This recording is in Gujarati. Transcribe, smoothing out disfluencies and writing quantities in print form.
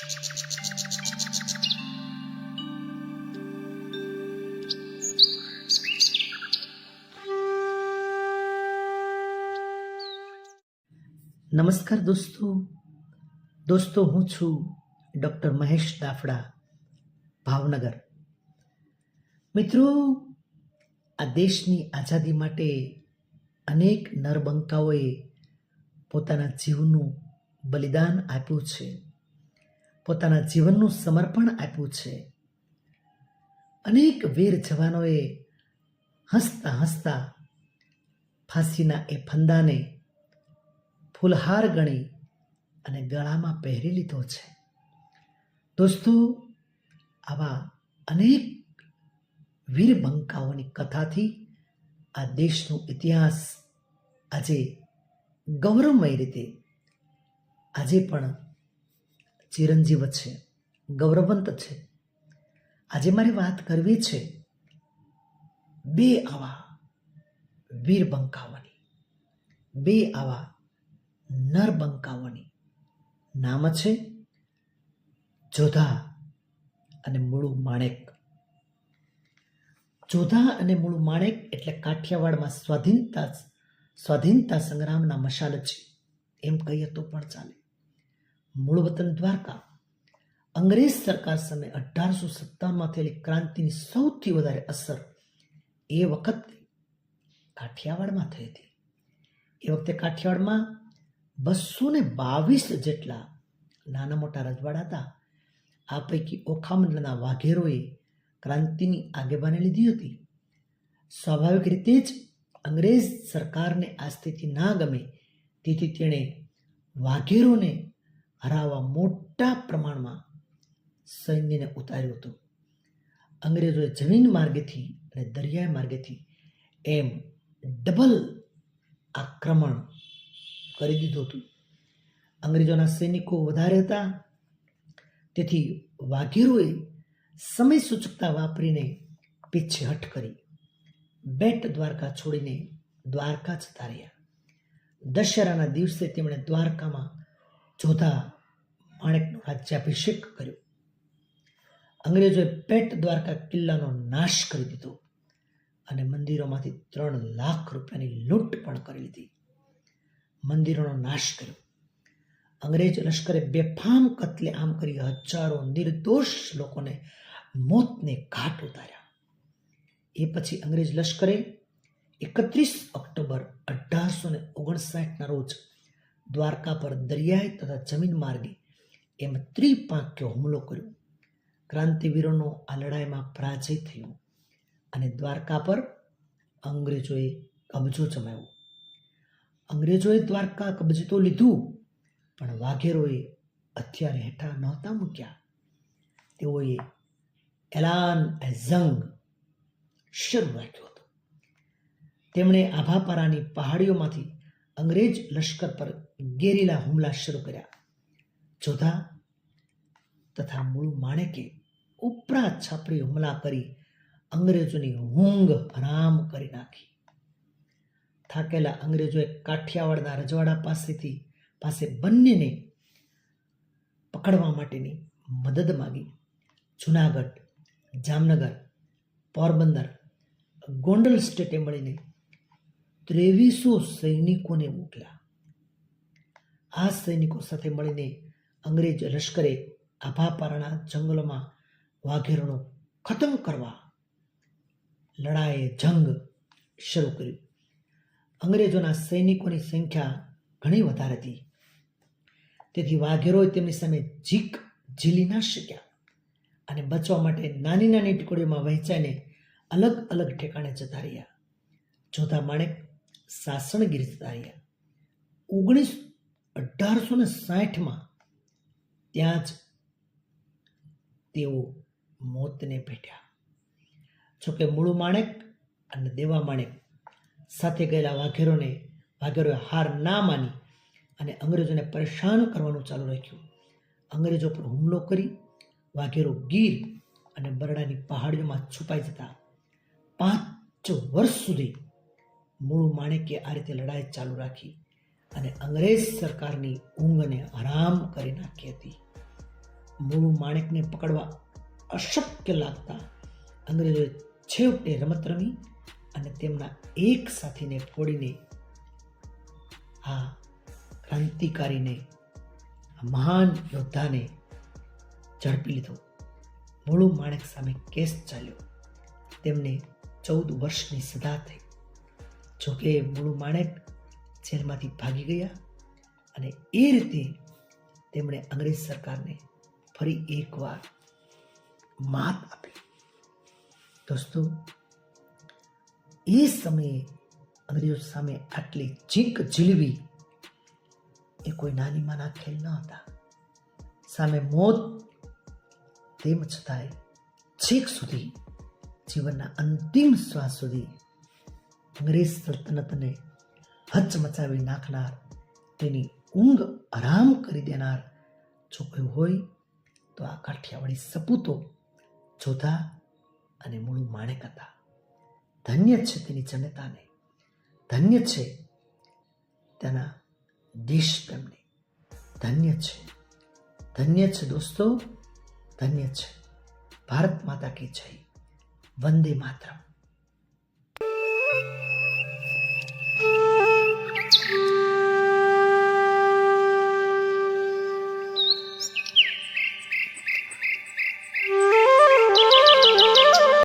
નમસ્કાર દોસ્તો હું છું ડૉક્ટર મહેશ દાફડા, ભાવનગર. મિત્રો, આ દેશની આઝાદી માટે અનેક નરબંકાઓએ પોતાના જીવનું બલિદાન આપ્યું છે, પોતાના જીવનનું સમર્પણ આપ્યું છે. અનેક વીર જવાનોએ હસતા હસતા ફાંસીના એ ફંદાને ફૂલહાર ગણી અને ગળામાં પહેરી લીધો છે. દોસ્તો, આવા અનેક વીરબંકાઓની કથાથી આ દેશનો ઇતિહાસ આજે ગૌરવમય રીતે આજે પણ ચિરંજીવ છે, ગૌરવવંત છે. આજે મારે વાત કરવી છે બે આવા વીરબંકાઓની, બે આવા નરબંકાઓની. નામ છે જોધા અને મુળુ માણેક. જોધા અને મુળુ માણેક એટલે કાઠિયાવાડમાં સ્વાધીનતા સંગ્રામના મશાલ છે, એમ કહીએ તો પણ ચાલે. મૂળ વતન દ્વારકા. અંગ્રેજ સરકાર સામે 1857માં થયેલી ક્રાંતિની સૌથી વધારે અસર એ વખતે કાઠિયાવાડમાં થઈ હતી. એ વખતે કાઠિયાવાડમાં 222 જેટલા નાના મોટા રજવાડા હતા. આ પૈકી ઓખામંડળના વાઘેરોએ ક્રાંતિની આગેવાની લીધી હતી. સ્વાભાવિક રીતે જ અંગ્રેજ સરકારને આ સ્થિતિ ના ગમે, તેથી તેણે વાઘેરોને હરાવવા મોટા પ્રમાણમાં સૈન્યને ઉતાર્યું હતું. અંગ્રેજોએ જમીન માર્ગેથી અને દરિયાઈ માર્ગેથી એમ ડબલ આક્રમણ કરી દીધું હતું. અંગ્રેજોના સૈનિકો વધારે હતા, તેથી વાઘેરોએ સમય સૂચકતા વાપરીને પીછેહઠ કરી બેટ દ્વારકા છોડીને દ્વારકા જતા રહ્યા. દશેરાના દિવસે તેમણે દ્વારકામાં જોધા માણેકનો રાજ્યાભિષેક કર્યો. અંગ્રેજોએ બેટ દ્વારકા કિલ્લાનો નાશ કરી દીધો અને મંદિરોમાંથી 3 લાખ રૂપિયાની લૂંટ પણ કરી લીધી. મંદિરોનો નાશ કર્યો. અંગ્રેજ લશ્કરે બેફામ કત્લેઆમ કરી હજારો નિર્દોષ લોકોને મોતને ઘાટ ઉતાર્યા. એ પછી અંગ્રેજ લશ્કરે 31 ઓક્ટોબર 1859ના રોજ દ્વારકા પર દરિયાઈ તથા જમીન માર્ગે એમ ત્રિપાંખ્યો હુમલો કર્યો. ક્રાંતિવીરોનો આ લડાઈમાં પરાજય થયો અને દ્વારકા પર અંગ્રેજોએ કબજો જમાવ્યો. અંગ્રેજોએ દ્વારકા કબજે તો લીધું, પણ વાઘેરોએ હથિયાર હેઠા નહોતા મૂક્યા. તેઓએ એલાન એ જંગ શરૂ રાખ્યો હતો. તેમણે આભાપારાની પહાડીઓમાંથી અંગ્રેજ લશ્કર પર ગેરીલા હુમલા શરૂ કર્યા. જોધા તથા મુળુ માણેકે ઉપરા છાપરી હુમલા કરી અંગ્રેજોની ઊંઘ હરામ કરી નાખી. થાકેલા અંગ્રેજોએ કાઠિયાવાડના રજવાડા પાસે બંનેને પકડવા માટેની મદદ માગી. જુનાગઢ, જામનગર, પોરબંદર, ગોંડલ સ્ટેટે મળીને 2300 સૈનિકોને મોકલ્યા. આ સૈનિકો સાથે મળીને અંગ્રેજ લશ્કરે આભાપારાના જંગલોમાં વાઘેરોનો ખતમ કરવા લડાઈએ જંગ શરૂ કર્યું. અંગ્રેજોના સૈનિકોની સંખ્યા ઘણી વધારે હતી, તેથી વાઘેરોએ તેમની સામે ઝીલી ના શક્યા અને બચવા માટે નાની નાની ટુકડીઓમાં વહેંચાઈને અલગ અલગ ઠેકાણે જતા રહ્યા. જોધા માણેક સાસણગીર જતા રહ્યા. 1860માં ત્યાં જ તેઓ મોતને ભેટ્યા. જોકે મુળુ માણેક અને દેવા માણેક સાથે ગયેલા વાઘેરોએ હાર ના માની અને અંગ્રેજોને પરેશાન કરવાનું ચાલુ રાખ્યું. અંગ્રેજો પર હુમલો કરી વાઘેરો ગીર અને બરડાની પહાડીઓમાં છુપાઈ જતા 5 વર્ષ સુધી મુળુ માણેકે આ રીતે લડાઈ ચાલુ રાખી અને અંગ્રેજ સરકારની ઊંઘને હરામ કરી નાખી હતી. મૂળું માણેકને પકડવા અશક્ય લાગતા અંગ્રેજોએ છેવટે રમત રમી અને તેમના એક સાથીને ફોડીને આ ક્રાંતિકારીને, આ મહાન યોદ્ધાને ઝડપી લીધો. મૂળું માણેક સામે કેસ ચાલ્યો. તેમને 14 વર્ષની સજા થઈ. જોકે મૂળું માણેક જેલમાંથી ભાગી ગયા અને એ રીતે તેમણે અંગ્રેજ સરકારને ફરી એકવાર માત આપી. દોસ્તો, એ સમયે અંગ્રેજો સામે આટલી જીંક ઝીલવી એ કોઈ નાની માના ખેલ ન હતા. સામે મોત, તેમ છતાંય છેક સુધી, જીવનના અંતિમ શ્વાસ સુધી અંગ્રેજ સલ્તનતને હચમચાવી નાખનાર, તેની ઊંઘ આરામ કરી દેનાર જો કોઈ હોય તો આ કાઠિયાવાડી સપૂતો જોધા અને મૂળું માણેક હતા. ધન્ય છે તેની જનતાને, ધન્ય છે તેના દેશ પ્રેમને, ધન્ય છે, ધન્ય છે દોસ્તો, ધન્ય છે. ભારત માતા કી જય. વંદે માતરમ.